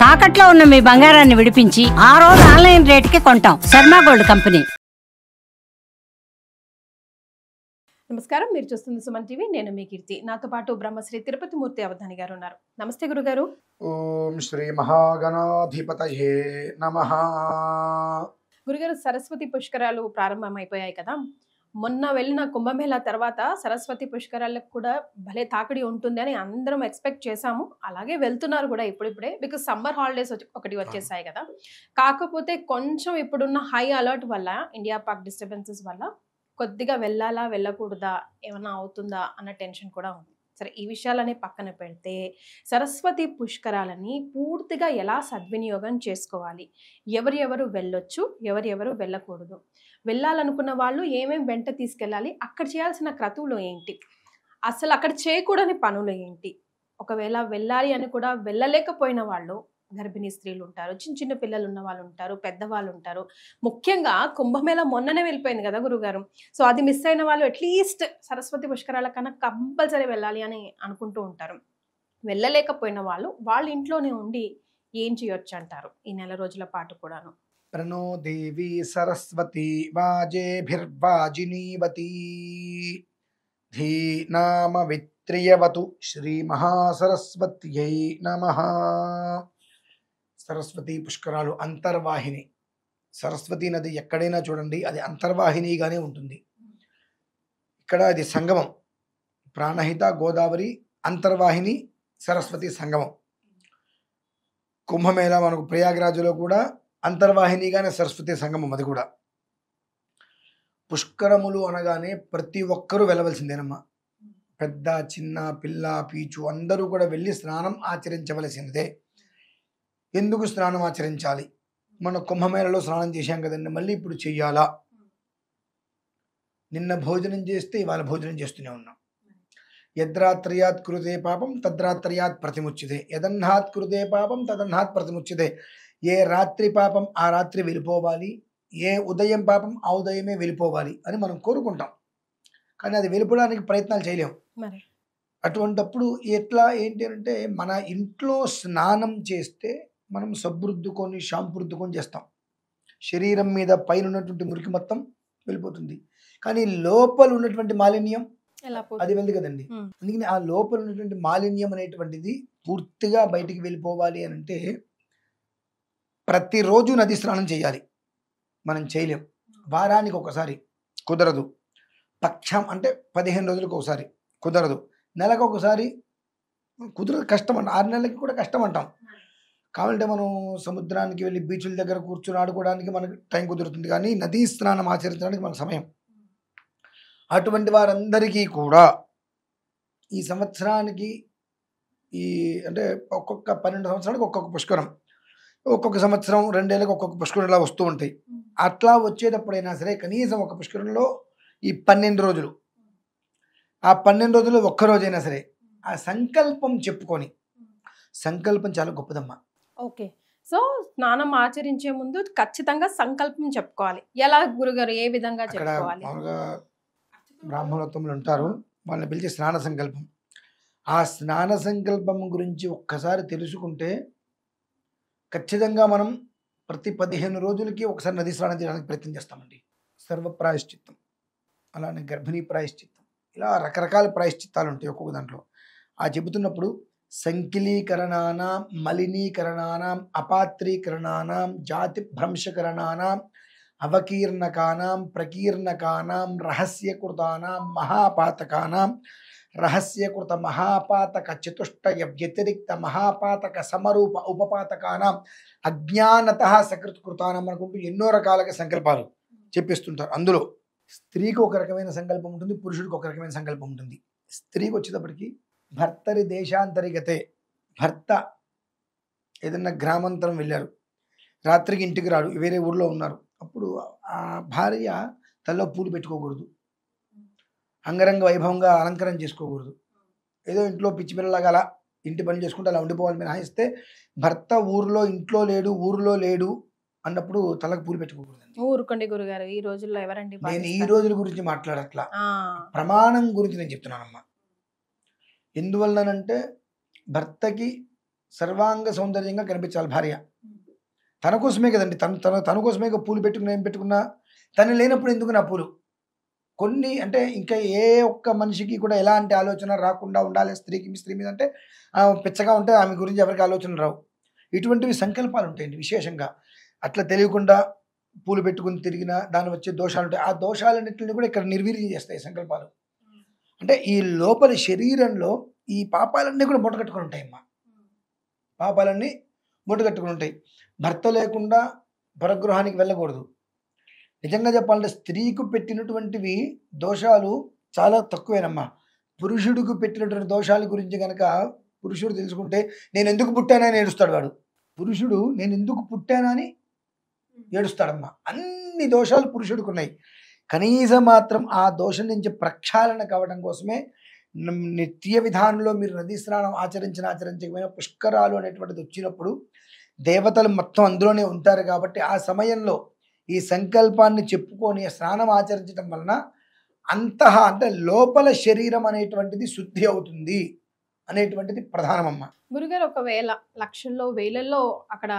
తాకట్లో ఉన్న మీ బంగారాన్ని విడిపించి ఆ రోజు ఆన్లైన్ రేటుకి కొంటాం. Sharma gold company. నమస్కారం, మీరు చూస్తుంది సుమన్ టీవీ. నేను మీ కీర్తి. నాతో పాటు బ్రహ్మశ్రీ తిరుపతి మూర్తి అవధాని గారు ఉన్నారు. నమస్తే గురుగారు. ఓం శ్రీ మహాగణాధిపతయే నమః. గురుగారు, సరస్వతి పుష్కరాలు ప్రారంభమైపోయాయి కదా. మొన్న వెళ్ళిన కుంభమేళా తర్వాత సరస్వతి పుష్కరాలకు కూడా భలే తాకిడి ఉంటుంది అని అందరం ఎక్స్పెక్ట్ చేశాము. అలాగే వెళ్తున్నారు కూడా ఇప్పుడిప్పుడే, బికాస్ సమ్మర్ హాలిడేస్ ఒకటి వచ్చేసాయి కదా. కాకపోతే కొంచెం ఇప్పుడున్న హై అలర్ట్ వల్ల, ఇండియా పాక్ డిస్టర్బెన్సెస్ వల్ల కొద్దిగా వెళ్ళాలా వెళ్ళకూడదా, ఏమన్నా అవుతుందా అన్న టెన్షన్ కూడా ఉంది. సరే, ఈ విషయాలని పక్కన పెడితే సరస్వతి పుష్కరాలని పూర్తిగా ఎలా సద్వినియోగం చేసుకోవాలి, ఎవరెవరు వెళ్ళొచ్చు, ఎవరెవరు వెళ్ళకూడదు, వెళ్ళాలనుకున్న వాళ్ళు ఏమేమి వెంట తీసుకెళ్ళాలి, అక్కడ చేయాల్సిన క్రతువులు ఏంటి, అసలు అక్కడ చేయకూడని పనులు ఏంటి, ఒకవేళ వెళ్ళాలి అని కూడా వెళ్ళలేకపోయిన వాళ్ళు, గర్భిణీ స్త్రీలు ఉంటారు, చిన్న చిన్న పిల్లలు ఉన్న వాళ్ళు ఉంటారు, పెద్దవాళ్ళు ఉంటారు. ముఖ్యంగా కుంభమేళా మొన్ననే వెళ్ళిపోయింది కదా గురుగారు. సో అది మిస్ అయిన వాళ్ళు అట్లీస్ట్ సరస్వతి పుష్కరాల కన్నా కంపల్సరీ వెళ్ళాలి అని అనుకుంటూ ఉంటారు. వెళ్ళలేకపోయిన వాళ్ళు వాళ్ళ ఇంట్లోనే ఉండి ఏం చేయొచ్చు అంటారు ఈ నెల రోజుల పాటు కూడాను? ప్రణో దేవి సరస్వతి వాజేభిర్వాజినీవతి ధీనామ విత్రియవతు శ్రీ మహాసరస్వత్యై నమః. సరస్వతి పుష్కరాలు అంతర్వాహిని. సరస్వతి నది ఎక్కడైనా చూడండి, అది అంతర్వాహినిగానే ఉంటుంది. ఇక్కడ అది సంగమం. ప్రాణహిత గోదావరి అంతర్వాహిని, సరస్వతి సంగమం. కుంభమేళా మనకు ప్రయాగరాజులో కూడా అంతర్వాహినిగానే సరస్వతి సంగమం. అది కూడా పుష్కరములు అనగానే ప్రతి ఒక్కరూ వెళ్ళవలసిందేనమ్మా. పెద్ద చిన్న పిల్ల పీచు అందరూ కూడా వెళ్ళి స్నానం ఆచరించవలసిందే. ఎందుకు స్నానం ఆచరించాలి? మన కుంభమేళలో స్నానం చేశాం కదండి, మళ్ళీ ఇప్పుడు చెయ్యాలా? నిన్న భోజనం చేస్తే ఇవాళ భోజనం చేస్తూనే ఉన్నాం. యద్రాత్రయాత్ కృతే పాపం తద్రాత్రయాత్ ప్రతిముచ్యతే, యదన్నాత్ కృతే పాపం తదన్నాత్ ప్రతిముచ్యతే. ఏ రాత్రి పాపం ఆ రాత్రి వెళ్ళిపోవాలి, ఏ ఉదయం పాపం ఆ ఉదయమే వెళ్ళిపోవాలి అని మనం కోరుకుంటాం. కానీ అది వెళ్ళిపోవడానికి ప్రయత్నాలు చేయలేము. అటువంటప్పుడు ఎట్లా ఏంటి అంటే, మన ఇంట్లో స్నానం చేస్తే మనం సబ్బు రుద్దుకొని షాంపూ రుద్దుకొని చేస్తాం. శరీరం మీద పైన ఉన్నటువంటి మురికి మొత్తం వెళ్ళిపోతుంది. కానీ లోపల ఉన్నటువంటి మాలిన్యం అది వెళ్ళదు కదండి. అందుకని ఆ లోపల ఉన్నటువంటి మాలిన్యం అనేటువంటిది పూర్తిగా బయటికి వెళ్ళిపోవాలి అని అంటే ప్రతిరోజు నది స్నానం చేయాలి. మనం చేయలేం. వారానికి ఒకసారి కుదరదు. పక్షం అంటే 15 రోజులకు ఒకసారి కుదరదు. నెలకు ఒకసారి కుదరదు, కష్టం అంట. 6 నెలలకి కూడా కష్టం అంటాం. కావాలంటే మనం సముద్రానికి వెళ్ళి బీచ్ల దగ్గర కూర్చొని ఆడుకోవడానికి మనకు టైం కుదురుతుంది, కానీ నదీ స్నానం ఆచరించడానికి మనకు సమయం. అటువంటి వారందరికీ కూడా ఈ సంవత్సరానికి అంటే ఒక్కొక్క 12 సంవత్సరాలకు ఒక్కొక్క పుష్కరం, ఒక్కొక్క సంవత్సరం 2 ఏళ్ళకి ఒక్కొక్క పుష్కరం ఇలా వస్తూ ఉంటాయి. అట్లా వచ్చేటప్పుడైనా సరే కనీసం ఒక పుష్కరంలో ఈ 12 రోజులు, ఆ 12 రోజులు ఒక్కరోజైనా సరే ఆ సంకల్పం చెప్పుకొని, సంకల్పం చాలా గొప్పదమ్మా. ఓకే, సో స్నానం ఆచరించే ముందు ఖచ్చితంగా సంకల్పం చెప్పుకోవాలి. ఎలా గురుగారు, ఏ విధంగా చెప్పుకోవాలి? మామూలుగా బ్రాహ్మణోత్తములు ఉంటారు, వాళ్ళని పిలిచి స్నాన సంకల్పం. ఆ స్నాన సంకల్పం గురించి ఒక్కసారి తెలుసుకుంటే ఖచ్చితంగా మనం ప్రతి 15 రోజులకి ఒకసారి నది స్నానం చేయడానికి ప్రయత్నం చేస్తామండి. సర్వ ప్రాయశ్చిత్తం, అలానే గర్భిణీ ప్రాయశ్చిత్తం, ఇలా రకరకాల ప్రాయశ్చిత్తాలు ఉంటాయి ఒక్కొక్క దాంట్లో. ఆ చెబుతున్నప్పుడు సంకిలీకరణానాం, మలినీకరణానాం, అపాత్రీకరణానాం, జాతి భ్రంశకరణానాం, అవకీర్ణకానాం, ప్రకీర్ణకానాం, రహస్యకృతానాం, మహాపాతకానాం, రహస్యకృత మహాపాతక చతుష్టయ వ్యతిరిక్త మహాపాతక సమరూప ఉపపాతకానాం, అజ్ఞానత సకృత్కృతానం అనుకుంటూ ఎన్నో రకాలుగా సంకల్పాలు చెప్పిస్తుంటారు. అందులో స్త్రీకి ఒక రకమైన సంకల్పం ఉంటుంది, పురుషుడికి ఒక రకమైన సంకల్పం ఉంటుంది. స్త్రీకి వచ్చేటప్పటికి భర్తరి దేశాంతరిగతే, భర్త ఏదన్నా గ్రామాంతరం వెళ్ళారు, రాత్రికి ఇంటికి రాడు, వేరే ఊర్లో ఉన్నారు, అప్పుడు ఆ భార్య తల్లో పూలు పెట్టుకోకూడదు, అంగరంగ వైభవంగా అలంకరణ చేసుకోకూడదు. ఏదో ఇంట్లో పిచ్చి పిల్లలాగా అలా ఇంటి పని చేసుకుంటే అలా ఉండిపోవాలి మినహాయిస్తే, భర్త ఊర్లో లేడు అన్నప్పుడు తలకు పూలు పెట్టుకోకూడదు. ఊరుకోండి గురుగారు, ఈ రోజుల్లో ఎవరండి? నేను ఈ రోజుల గురించి మాట్లాడట్లా, ప్రమాణం గురించి నేను చెప్తున్నానమ్మా. ఎందువల్లనంటే భర్తకి సర్వాంగ సౌందర్యంగా కనిపించాలి భార్య. తన కోసమే కదండి, తన కోసమే పూలు పెట్టుకున్నా ఏం పెట్టుకున్నా, తను లేనప్పుడు ఎందుకు నా పూలు. కొన్ని అంటే ఇంకా ఏ ఒక్క మనిషికి కూడా ఎలాంటి ఆలోచన రాకుండా ఉండాలి స్త్రీ మీద అంటే పిచ్చగా ఉంటే ఆమె గురించి ఎవరికి ఆలోచన రావు. ఇటువంటివి సంకల్పాలు ఉంటాయండి విశేషంగా. అట్లా తెలియకుండా పూలు పెట్టుకుని తిరిగినా దాని వచ్చే దోషాలు ఉంటాయి. ఆ దోషాలన్నింటిని కూడా ఇక్కడ నిర్వీర్యం చేస్తాయి సంకల్పాలు. అంటే ఈ లోపలి శరీరంలో ఈ పాపాలన్నీ కూడా మూటగట్టుకుని ఉంటాయమ్మా. పాపాలన్నీ మూటగట్టుకుని ఉంటాయి. భర్త లేకుండా పరగృహానికి వెళ్ళకూడదు. నిజంగా చెప్పాలంటే స్త్రీకు పెట్టినటువంటివి దోషాలు చాలా తక్కువేనమ్మా. పురుషుడికి పెట్టినటువంటి దోషాల గురించి కనుక పురుషుడు తెలుసుకుంటే నేను ఎందుకు పుట్టానని ఏడుస్తాడు వాడు. పురుషుడు నేను ఎందుకు పుట్టానని ఏడుస్తాడమ్మా. అన్ని దోషాలు పురుషుడికి ఉన్నాయి. కనీసం మాత్రం ఆ దోషం నుంచి ప్రక్షాళన కావడం కోసమే నిత్య విధానంలో మీరు నదీ స్నానం ఆచరించకపోయినా పుష్కరాలు అనేటువంటిది వచ్చినప్పుడు దేవతలు మొత్తం అందులోనే ఉంటారు కాబట్టి ఆ సమయంలో ఈ సంకల్పాన్ని చెప్పుకొని స్నానం ఆచరించడం వలన అంటే లోపల శరీరం అనేటువంటిది శుద్ధి అవుతుంది అనేటువంటిది ప్రధానమమ్మ. గురుగారు, ఒకవేళ లక్షల్లో వేలల్లో అక్కడ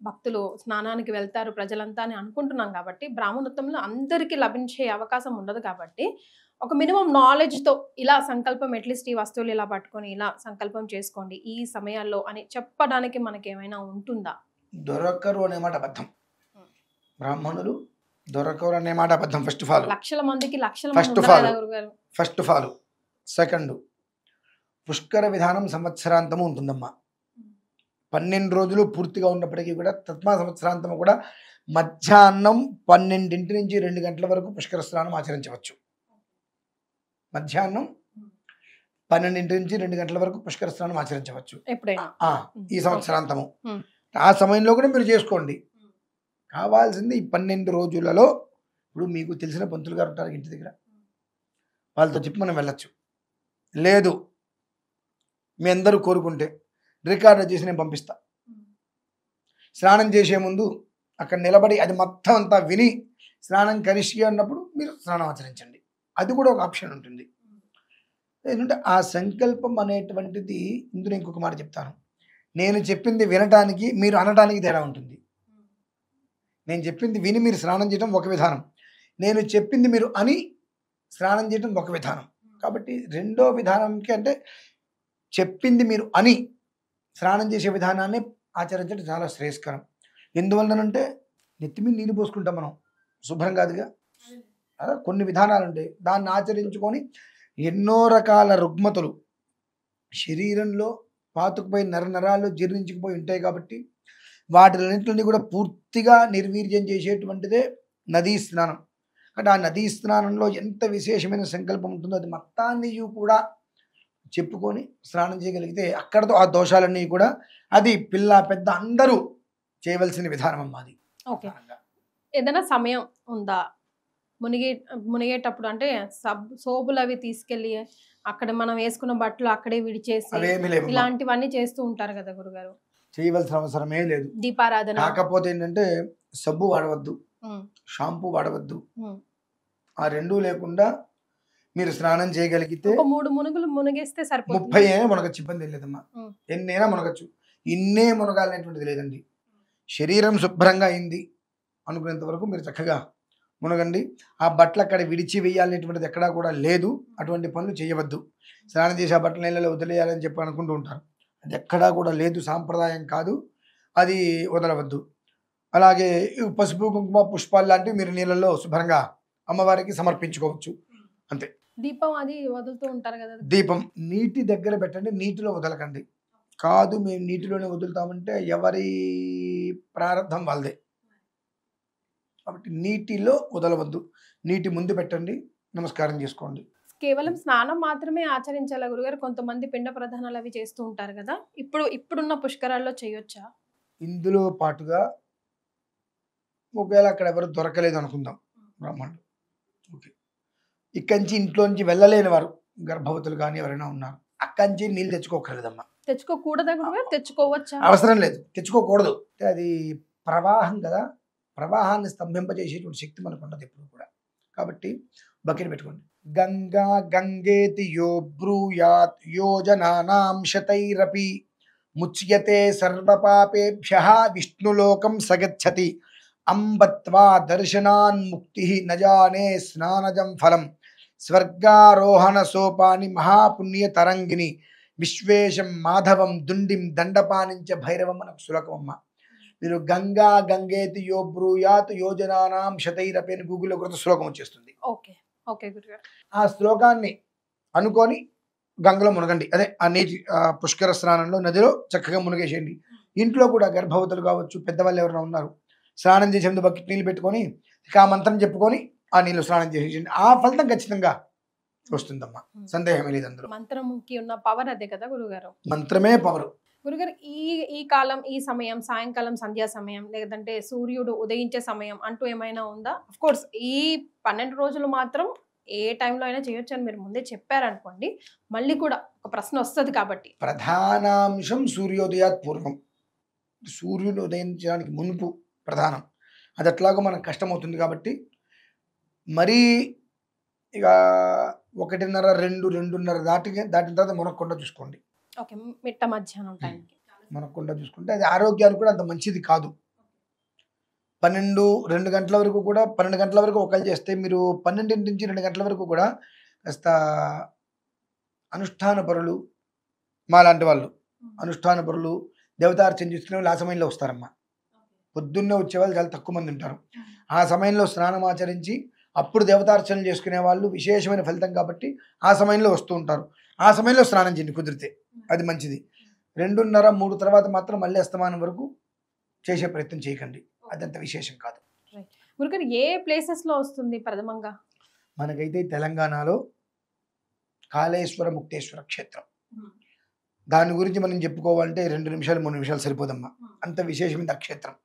భక్తులు స్నానానికి వెళ్తారు ప్రజలంతా అని అనుకుంటున్నాం కాబట్టి బ్రాహ్మణత్వంలో అందరికీ లభించే అవకాశం ఉండదు కాబట్టి ఒక మినిమం నాలెడ్జ్తో ఇలా సంకల్పం అట్లీస్ట్ ఈ వస్తువులు ఇలా పట్టుకొని ఇలా సంకల్పం చేసుకోండి ఈ సమయాల్లో అని చెప్పడానికి మనకి ఏమైనా ఉంటుందా? దొరకరు అనే మాట అబద్ధం. బ్రాహ్మణులు దొరకరు అనే మాట అబద్ధం. ఫస్ట్ ఆఫ్ ఆల్ లక్షల మందికి ఫస్ట్ ఆఫ్ ఆల్ సెకండ్ పుష్కర విధానం సంవత్సరాంతము ఉంటుందమ్మా. 12 రోజులు పూర్తిగా ఉన్నప్పటికీ కూడా తత్మా సంవత్సరాంతము కూడా మధ్యాహ్నం 12 నుంచి 2 గంటల వరకు పుష్కర స్నానం ఆచరించవచ్చు. మధ్యాహ్నం 12 నుంచి 2 గంటల వరకు పుష్కర స్నానం ఆచరించవచ్చు ఈ సంవత్సరాంతము. ఆ సమయంలో కూడా మీరు చేసుకోండి. కావాల్సింది ఈ 12 రోజులలో ఇప్పుడు మీకు తెలిసిన పంతులు గారు ఉంటారు ఇంటి దగ్గర, వాళ్ళతో చెప్పి మనం వెళ్ళచ్చు. లేదు మీ అందరూ కోరుకుంటే రికార్డు చేసి నేను పంపిస్తా. స్నానం చేసే ముందు అక్కడ నిలబడి అది మొత్తం అంతా విని స్నానం కరిష్య అన్నప్పుడు మీరు స్నానం ఆచరించండి. అది కూడా ఒక ఆప్షన్ ఉంటుంది. ఎందుకంటే ఆ సంకల్పం అనేటువంటిది ఇందులో ఇంకొక మాట చెప్తాను. నేను చెప్పింది వినటానికి మీరు అనటానికి తేడా ఉంటుంది. నేను చెప్పింది విని మీరు స్నానం చేయడం ఒక విధానం, నేను చెప్పింది మీరు అని స్నానం చేయడం ఒక విధానం. కాబట్టి రెండో విధానంకి అంటే చెప్పింది మీరు అని స్నానం చేసే విధానాన్ని ఆచరించడం చాలా శ్రేయస్కరం. ఎందువల్లనంటే నెత్తి మీద నీళ్ళు పోసుకుంటాం మనం, శుభ్రం కాదుగా. అలా కొన్ని విధానాలు ఉంటాయి. దాన్ని ఆచరించుకొని ఎన్నో రకాల రుగ్మతలు శరీరంలో పాతుకుపోయి నరాల్లో జీర్ణించుకుపోయి ఉంటాయి కాబట్టి వాటిలన్నింటినీ కూడా పూర్తిగా నిర్వీర్యం చేసేటువంటిదే నదీ స్నానం. అంటే ఆ నదీ స్నానంలో ఎంత విశేషమైన సంకల్పం ఉంటుందో అది మొత్తాన్ని కూడా చెప్పుకొని స్నానం చేయగలిగితే అక్కడతో ఆ దోషాలన్నీ కూడా అది పిల్ల పెద్ద అందరూ చేయవలసిన విధానం అమ్మా. అది ఓకే. ఏదైనా సమయం ఉందా మునిగేటప్పుడు? అంటే సోపులు అవి తీసుకెళ్ళి అక్కడ మనం వేసుకున్న బట్టలు అక్కడే విడిచేసి ఇలాంటివన్నీ చేస్తూ ఉంటారు కదా గురుగారు. చేయవలసిన అవసరమే లేదు. దీపారాధన కాకపోతే ఏంటంటే సబ్బు వాడవద్దు, షాంపూ వాడవద్దు. ఆ రెండూ లేకుండా మీరు స్నానం చేయగలిగితే 3 మునుగులు మునిగేస్తే సరిపోతుంది. 30 అయినా మునగచ్చు, ఇబ్బంది లేదమ్మా. ఎన్నైనా మునగచ్చు. ఇన్నే మునగాలనేటువంటిది లేదండి. శరీరం శుభ్రంగా అయింది అనుకునేంత వరకు మీరు చక్కగా మునగండి. ఆ బట్టలు అక్కడ విడిచి వేయాలనేటువంటిది ఎక్కడా కూడా లేదు. అటువంటి పనులు చేయవద్దు. స్నానం చేసి ఆ బట్టలు నీళ్ళలో వదిలేయాలని చెప్పి అనుకుంటూ ఉంటారు. అది ఎక్కడా కూడా లేదు, సాంప్రదాయం కాదు, అది వదలవద్దు. అలాగే పసుపు కుంకుమ పుష్పాలు లాంటివి మీరు నీళ్ళల్లో శుభ్రంగా అమ్మవారికి సమర్పించుకోవచ్చు, అంతే. దీపం అది వదులుతూ ఉంటారు కదా. దీపం నీటి దగ్గర పెట్టండి, నీటిలో వదలకండి. కాదు మేము నీటిలోనే వదులుతామంటే ఎవరి ప్రారంభం వాళ్ళదే. కాబట్టి నీటిలో వదలవద్దు, నీటి ముందు పెట్టండి, నమస్కారం చేసుకోండి. కేవలం స్నానం మాత్రమే ఆచరించాలా గురుగారు? కొంతమంది పిండ ప్రధానాలు అవి చేస్తూ ఉంటారు కదా, ఇప్పుడున్న పుష్కరాల్లో చేయొచ్చా? ఇందులో పాటుగా ఒకవేళ అక్కడ ఎవరు దొరకలేదు అనుకుందాం బ్రాహ్మణుడు, ఓకే, ఇక్కడి నుంచి ఇంట్లో నుంచి వెళ్ళలేని వారు గర్భవతులు కానీ ఎవరైనా ఉన్నారు, అక్కడి నుంచి నీళ్ళు తెచ్చుకోకర్లేదమ్మా. తెచ్చుకోకూడదా గురుగారు? తెచ్చుకోవచ్చా? అవసరం లేదు, తెచ్చుకోకూడదు. అది ప్రవాహం కదా, ప్రవాహాన్ని స్తంభింపజేసేటువంటి శక్తి మనకు ఉండదు ఎప్పుడు కూడా. కాబట్టి బకెట్ పెట్టుకోండి. గంగా గంగేతి యో బ్రూయాత్ యోజనానాం శతైరపి ముచ్యతే సర్వపాపేభ్యః విష్ణులోకం సగచ్చతి అంబత్వా దర్శనాన్ ముక్తి నజానే స్నానజం ఫలం స్వర్గారోహణ సోపాని మహాపుణ్య తరంగిణి విశ్వేశం మాధవం దుండిం దండపానించ భైరవం మనకు సులకమమ్మ. మీరు గంగా గంగేతి యో బ్రూయాత్ యోజనానాం శతైరపి అని గూగుల్లో కృత శ్లోకం వచ్చేస్తుంది. ఓకే ఓకే గురుగారు. ఆ శ్లోకాన్ని అనుకొని గంగలో మునగండి. అదే ఆ నీటి పుష్కర స్నానంలో నదిలో చక్కగా మునిగేసేయండి. ఇంట్లో కూడా గర్భవతులు కావచ్చు, పెద్దవాళ్ళు ఎవరైనా ఉన్నారు, స్నానం చేసే ముందు బకెట్ నీళ్ళు పెట్టుకొని ఆ మంత్రం చెప్పుకొని ఆ నీళ్ళు స్నానం చేసేయండి. ఆ ఫలితం ఖచ్చితంగా వస్తుందమ్మా, సందేహమే లేదు అందులో. మంత్రంకి ఉన్న పవర్ అదే కదా గురుగారు. మంత్రమే పవరు. గురుగారు ఈ కాలం, ఈ సమయం, సాయంకాలం సంధ్యా సమయం, లేదంటే సూర్యుడు ఉదయించే సమయం అంటూ ఏమైనా ఉందా? అఫ్ కోర్స్ ఈ 12 రోజులు మాత్రం ఏ టైంలో అయినా చేయొచ్చు అని మీరు ముందే చెప్పారనుకోండి, మళ్ళీ కూడా ఒక ప్రశ్న వస్తుంది కాబట్టి. ప్రధానాంశం సూర్యోదయాత్ పూర్వం, సూర్యుడు ఉదయించడానికి మునుపు ప్రధానం. అది అట్లాగో మనకు కష్టమవుతుంది కాబట్టి మరీ ఇక 1:30, 2:30 దాటిన తర్వాత మునక్కుండా చూసుకోండి. ఓకే, మిట్ట మధ్యాహ్నం టైంకి మునక్కుండా చూసుకుంటే అది ఆరోగ్యానికి కూడా అంత మంచిది కాదు. 2 గంటల వరకు కూడా, 12 గంటల వరకు ఒకళ్ళు చేస్తే మీరు 12 నుంచి 2 గంటల వరకు కూడా కాస్త అనుష్ఠాన పరులు, మా లాంటి వాళ్ళు అనుష్ఠాన పరులు, దేవతార్చన చేసుకునే వాళ్ళు ఆ సమయంలో వస్తారమ్మా. పొద్దున్నే వచ్చేవాళ్ళు చాలా తక్కువ మంది ఉంటారు. ఆ సమయంలో స్నానం ఆచరించి అప్పుడు దేవతార్చనలు చేసుకునే వాళ్ళు విశేషమైన ఫలితం కాబట్టి ఆ సమయంలో వస్తూ ఉంటారు. ఆ సమయంలో స్నానం చేయండి కుదిరితే, అది మంచిది. 2:30, 3 తర్వాత మాత్రం మళ్ళీ అస్తమానం వరకు చేసే ప్రయత్నం చేయకండి, అదంత విశేషం కాదు. గురుగారు ఏ ప్లేసెస్ లో వస్తుంది ప్రథమంగా? మనకైతే తెలంగాణలో కాళేశ్వర ముక్తేశ్వర క్షేత్రం, దాని గురించి మనం చెప్పుకోవాలంటే 2 నిమిషాలు 3 నిమిషాలు సరిపోదమ్మా, అంత విశేషమైన ఆ క్షేత్రం.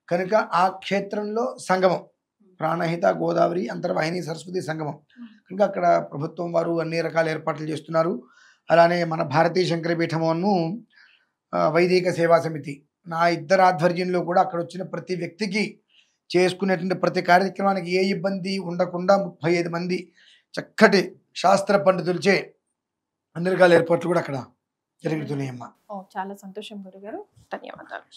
కనుక ఆ క్షేత్రంలో సంగమం, ప్రాణహిత, గోదావరి, అంతర్వాహిని, సరస్వతి సంగమం. కనుక అక్కడ ప్రభుత్వం వారు అన్ని రకాల ఏర్పాట్లు చేస్తున్నారు. అలానే మన భారతీయ శంకరపీఠమును వైదిక సేవా సమితి, నా ఇద్దరు ఆధ్వర్యంలో కూడా అక్కడ వచ్చిన ప్రతి వ్యక్తికి చేసుకునేటువంటి ప్రతి కార్యక్రమానికి ఏ ఇబ్బంది ఉండకుండా 35 మంది చక్కటి శాస్త్ర పండితులచే అన్ని రకాల ఏర్పాట్లు కూడా అక్కడ జరుగుతున్నాయమ్మా. చాలా సంతోషం గురుగారు, ధన్యవాదాలు.